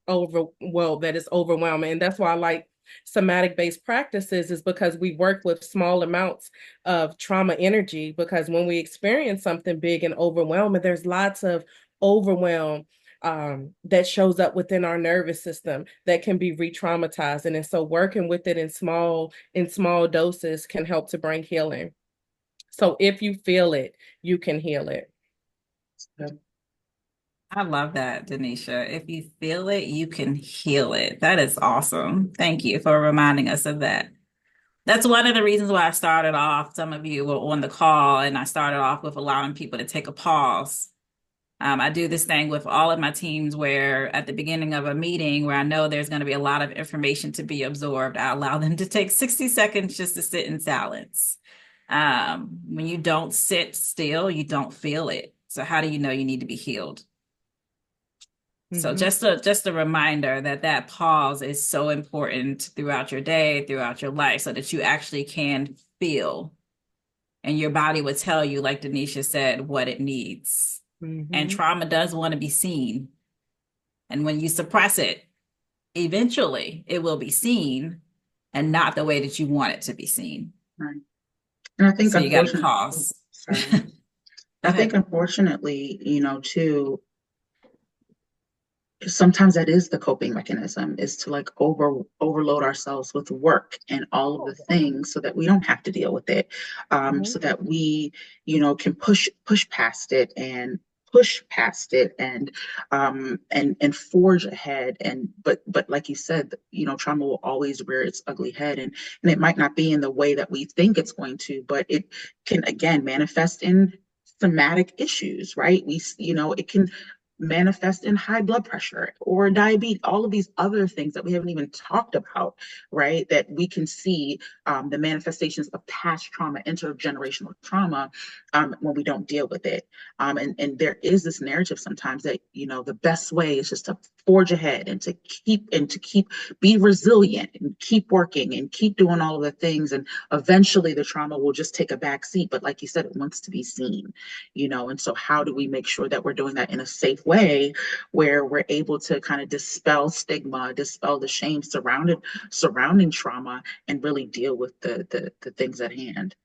or that is overwhelming. And that's why I like somatic based practices, is because we work with small amounts of trauma energy, because when we experience something big and overwhelming, there's lots of overwhelm that shows up within our nervous system that can be re-traumatizing. And so working with it in small doses can help to bring healing. So if you feel it, you can heal it. I love that, Denisha. If you feel it, you can heal it. That is awesome. Thank you for reminding us of that. That's one of the reasons why I started off. Some of you were on the call, and I started off with allowing people to take a pause. I do this thing with all of my teams where at the beginning of a meeting where I know there's going to be a lot of information to be absorbed, I allow them to take 60 seconds just to sit in silence. When you don't sit still, you don't feel it. So how do you know you need to be healed? So just a reminder that pause is so important throughout your day, throughout your life, so that you actually can feel, and your body will tell you, like Denisha said, what it needs. And trauma does want to be seen. And when you suppress it, eventually it will be seen and not the way that you want it to be seen. Right. And I think So you got to unfortunately, pause. sorry, Go I think ahead. unfortunately, too, sometimes that is the coping mechanism, is to like overload ourselves with work and all of the things so that we don't have to deal with it, so that we can push past it and and forge ahead. And but like you said, trauma will always rear its ugly head, and it might not be in the way that we think it's going to, but it can again manifest in somatic issues, right? It can manifest in high blood pressure or diabetes, all of these other things that we haven't even talked about, right? That we can see the manifestations of past trauma, intergenerational trauma, when we don't deal with it. And there is this narrative sometimes that, the best way is just to forge ahead and to be resilient and keep working and keep doing all of the things. And eventually the trauma will just take a back seat. But like you said, it wants to be seen, and so how do we make sure that we're doing that in a safe way where we're able to kind of dispel stigma, dispel the shame surrounding trauma, and really deal with the things at hand.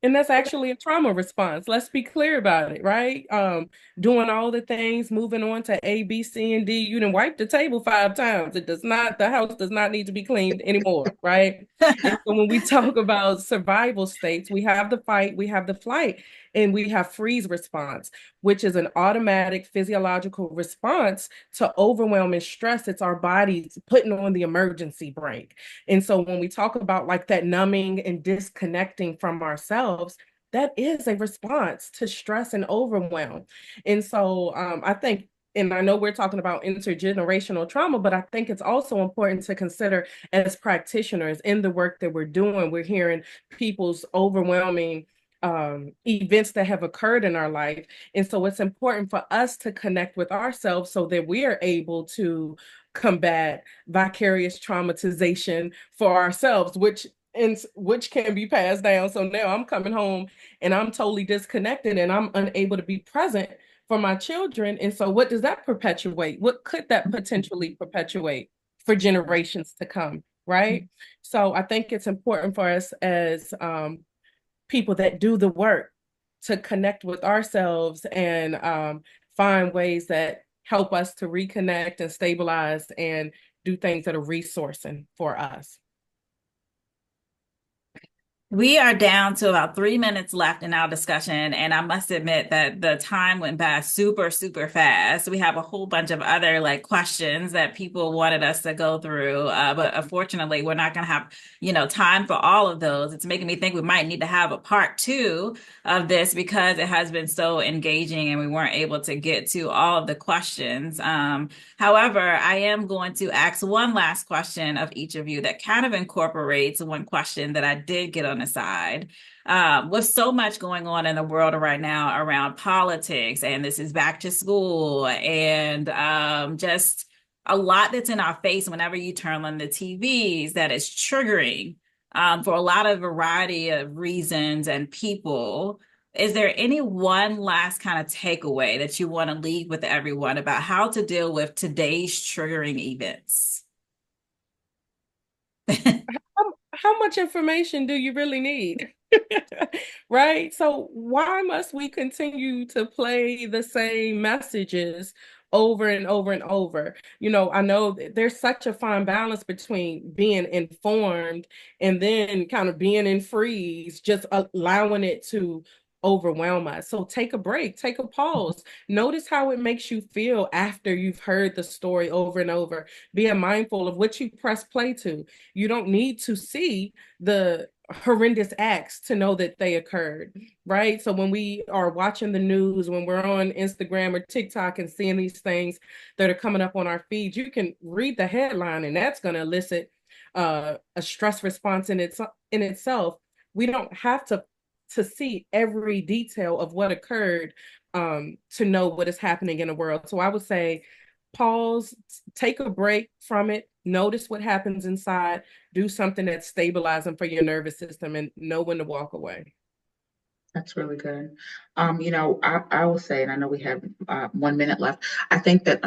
And that's actually a trauma response. Let's be clear about it, right? Doing all the things, moving on to A, B, C, and D. You done wiped the table 5 times. The house does not need to be cleaned anymore, right? And so when we talk about survival states, we have the fight, we have the flight, and we have freeze response, which is an automatic physiological response to overwhelming stress. It's our bodies putting on the emergency brake. And so when we talk about like that numbing and disconnecting from ourselves, that is a response to stress and overwhelm. And so I think, and I know we're talking about intergenerational trauma, but I think it's also important to consider as practitioners in the work that we're doing. We're hearing people's overwhelming events that have occurred in our life. And so it's important for us to connect with ourselves so that we are able to combat vicarious traumatization for ourselves, which can be passed down. So now I'm coming home and I'm totally disconnected and I'm unable to be present for my children. And so what does that perpetuate? What could that potentially perpetuate for generations to come? Right. So I think it's important for us as people that do the work to connect with ourselves and find ways that help us to reconnect and stabilize and do things that are resourcing for us. We are down to about 3 minutes left in our discussion, and I must admit that the time went by super, super fast. We have a whole bunch of other like questions that people wanted us to go through, but unfortunately, we're not going to have, time for all of those. It's making me think we might need to have a part two of this because it has been so engaging, and we weren't able to get to all of the questions. However, I am going to ask one last question of each of you that kind of incorporates one question that I did get on the side. With so much going on in the world right now around politics, and this is back to school, and just a lot that's in our face whenever you turn on the TVs that is triggering for a lot of variety of reasons and people. Is there any one last kind of takeaway that you want to leave with everyone about how to deal with today's triggering events? How much information do you really need? Right? So why must we continue to play the same messages over and over and over? I know there's such a fine balance between being informed and then kind of being in freeze, just allowing it to overwhelm us. So take a break, take a pause. Notice how it makes you feel after you've heard the story over and over. Being mindful of what you press play to. You don't need to see the horrendous acts to know that they occurred, right? So when we are watching the news, when we're on Instagram or TikTok and seeing these things that are coming up on our feeds, you can read the headline and that's going to elicit a stress response in itself. We don't have to see every detail of what occurred to know what is happening in the world. So I would say pause, take a break from it, notice what happens inside, do something that's stabilizing for your nervous system, and know when to walk away. That's really good. I will say, and I know we have 1 minute left. I think that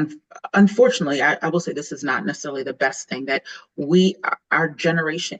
unfortunately, I will say this is not necessarily the best thing that our generation,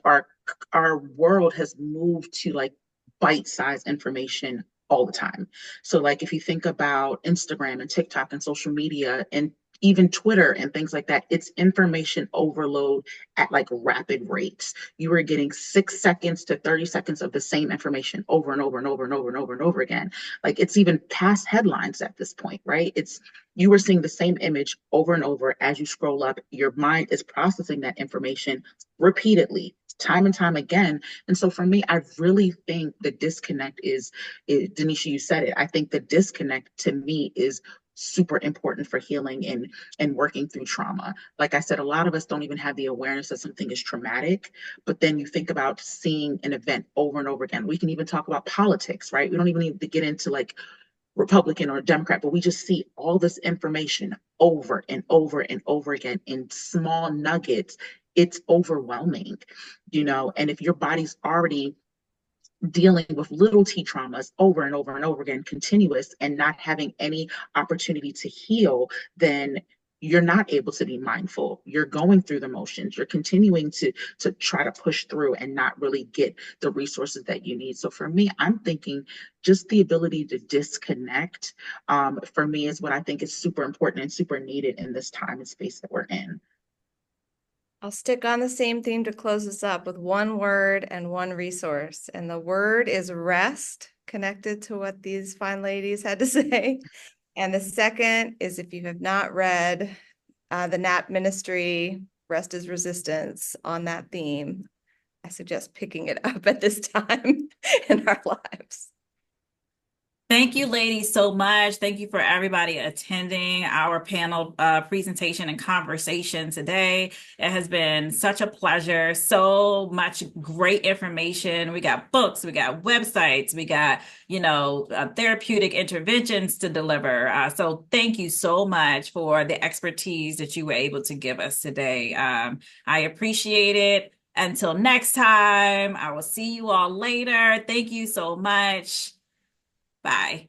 our world has moved to like bite-sized information all the time. So like if you think about Instagram and TikTok and social media and even Twitter and things like that, it's information overload at like rapid rates. You are getting 6 seconds to 30 seconds of the same information over and over and over and over and over and over again. Like it's even past headlines at this point, right? It's you are seeing the same image over and over as you scroll up. Your mind is processing that information repeatedly, time and time again. And so for me, I really think the disconnect is Denisha, you said it. I think the disconnect to me is super important for healing and working through trauma. Like I said, a lot of us don't even have the awareness that something is traumatic, but then you think about seeing an event over and over again. We can even talk about politics, right? We don't even need to get into like Republican or Democrat, but we just see all this information over and over and over again in small nuggets. It's overwhelming, and if your body's already dealing with little t traumas over and over and over again, continuous, and not having any opportunity to heal, then you're not able to be mindful. You're going through the motions. You're continuing to try to push through and not really get the resources that you need. So for me, I'm thinking just the ability to disconnect, for me, is what I think is super important and super needed in this time and space that we're in. I'll stick on the same theme to close us up with one word and one resource. And the word is rest, connected to what these fine ladies had to say. And the second is, if you have not read the Nap Ministry, Rest is Resistance, on that theme, I suggest picking it up at this time in our lives. Thank you, ladies, so much. Thank you for everybody attending our panel presentation and conversation today. It has been such a pleasure. So much great information. We got books, we got websites, we got, therapeutic interventions to deliver. So thank you so much for the expertise that you were able to give us today. I appreciate it. Until next time, I will see you all later. Thank you so much. Bye.